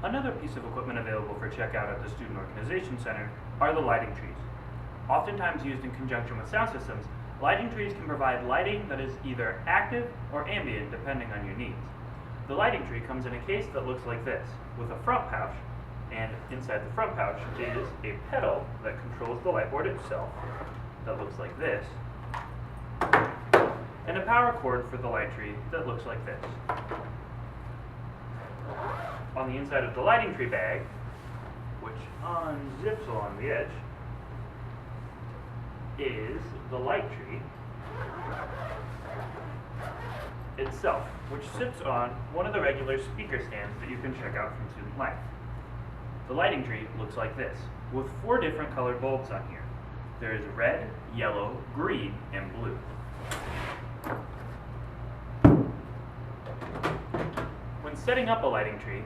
Another piece of equipment available for checkout at the Student Organization Center are the lighting trees. Oftentimes used in conjunction with sound systems, lighting trees can provide lighting that is either active or ambient depending on your needs. The lighting tree comes in a case that looks like this, with a front pouch, and inside the front pouch is a pedal that controls the light board itself, that looks like this, and a power cord for the light tree that looks like this. On the inside of the lighting tree bag, which unzips along the edge, is the light tree itself, which sits on one of the regular speaker stands that you can check out from Student Life. The lighting tree looks like this, with 4 different colored bulbs on here. There is red, yellow, green, and blue. When setting up a lighting tree,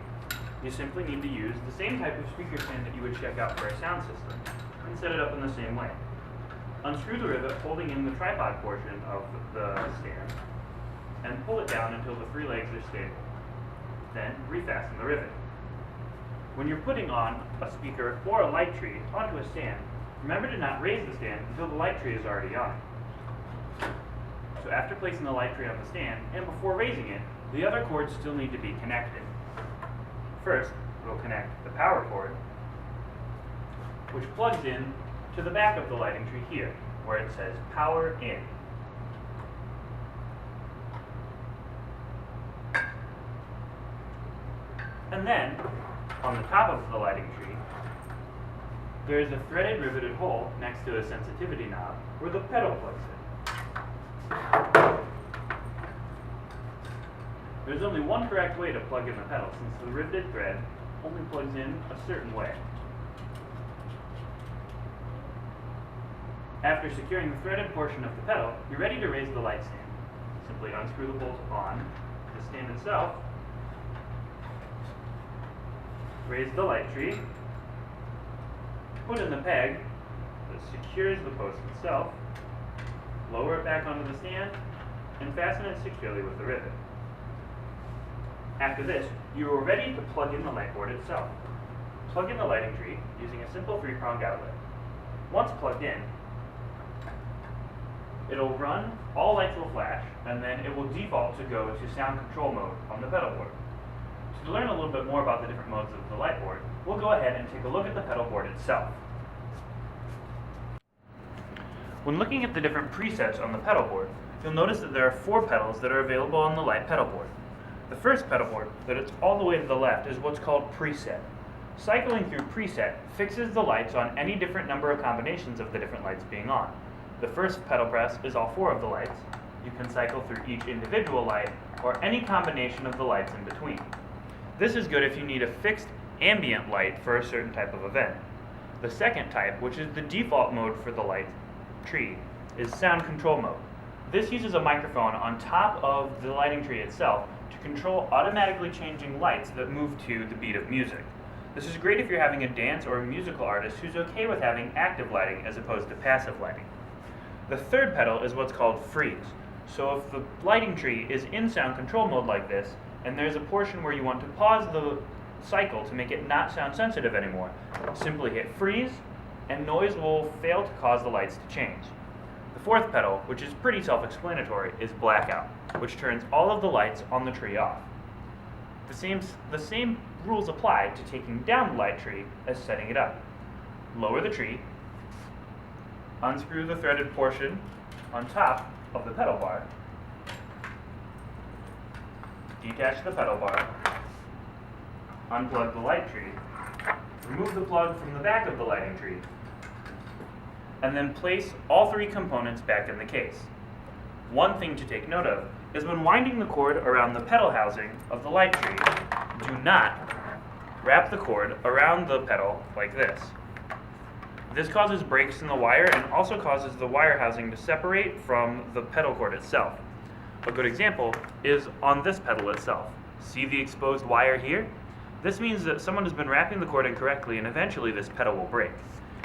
you simply need to use the same type of speaker stand that you would check out for a sound system, and set it up in the same way. Unscrew the rivet holding in the tripod portion of the stand, and pull it down until the 3 legs are stable. Then refasten the rivet. When you're putting on a speaker or a light tree onto a stand, remember to not raise the stand until the light tree is already on. So after placing the light tree on the stand, and before raising it, the other cords still need to be connected. First, we'll connect the power cord, which plugs in to the back of the lighting tree here, where it says power in. And then, on the top of the lighting tree, there is a threaded riveted hole next to a sensitivity knob where the pedal plugs in. There's only one correct way to plug in the pedal, since the riveted thread only plugs in a certain way. After securing the threaded portion of the pedal, you're ready to raise the light stand. Simply unscrew the bolt on the stand itself, raise the light tree, put in the peg that secures the post itself, lower it back onto the stand, and fasten it securely with the rivet. After this, you are ready to plug in the light board itself. Plug in the lighting tree using a simple 3-pronged outlet. Once plugged in, it'll run, all lights will flash, and then it will default to go to sound control mode on the pedal board. So to learn a little bit more about the different modes of the light board, we'll go ahead and take a look at the pedal board itself. When looking at the different presets on the pedal board, you'll notice that there are 4 pedals that are available on the light pedal board. The first pedal board, that it's all the way to the left, is what's called preset. Cycling through preset fixes the lights on any different number of combinations of the different lights being on. The first pedal press is all 4 of the lights. You can cycle through each individual light or any combination of the lights in between. This is good if you need a fixed ambient light for a certain type of event. The second type, which is the default mode for the light tree, is sound control mode. This uses a microphone on top of the lighting tree itself to control automatically changing lights that move to the beat of music. This is great if you're having a dance or a musical artist who's okay with having active lighting as opposed to passive lighting. The third pedal is what's called freeze. So if the lighting tree is in sound control mode like this, and there's a portion where you want to pause the cycle to make it not sound sensitive anymore, simply hit freeze, and noise will fail to cause the lights to change. The fourth pedal, which is pretty self-explanatory, is blackout, which turns all of the lights on the tree off. The same rules apply to taking down the light tree as setting it up. Lower the tree, unscrew the threaded portion on top of the pedal bar, detach the pedal bar, unplug the light tree, remove the plug from the back of the lighting tree, and then place all 3 components back in the case. One thing to take note of is when winding the cord around the pedal housing of the light tree, do not wrap the cord around the pedal like this. This causes breaks in the wire and also causes the wire housing to separate from the pedal cord itself. A good example is on this pedal itself. See the exposed wire here? This means that someone has been wrapping the cord incorrectly and eventually this pedal will break.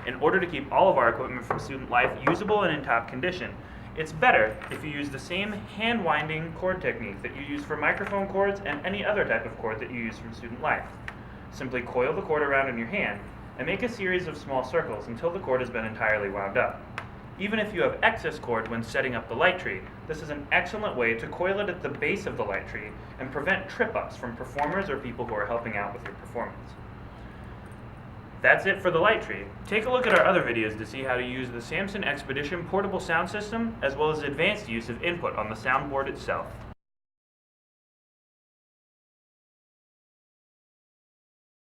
In order to keep all of our equipment from Student Life usable and in top condition, it's better if you use the same hand winding cord technique that you use for microphone cords and any other type of cord that you use from Student Life. Simply coil the cord around in your hand and make a series of small circles until the cord has been entirely wound up. Even if you have excess cord when setting up the light tree, this is an excellent way to coil it at the base of the light tree and prevent trip-ups from performers or people who are helping out with your performance. That's it for the light tree. Take a look at our other videos to see how to use the Samson Expedition portable sound system, as well as advanced use of input on the soundboard itself.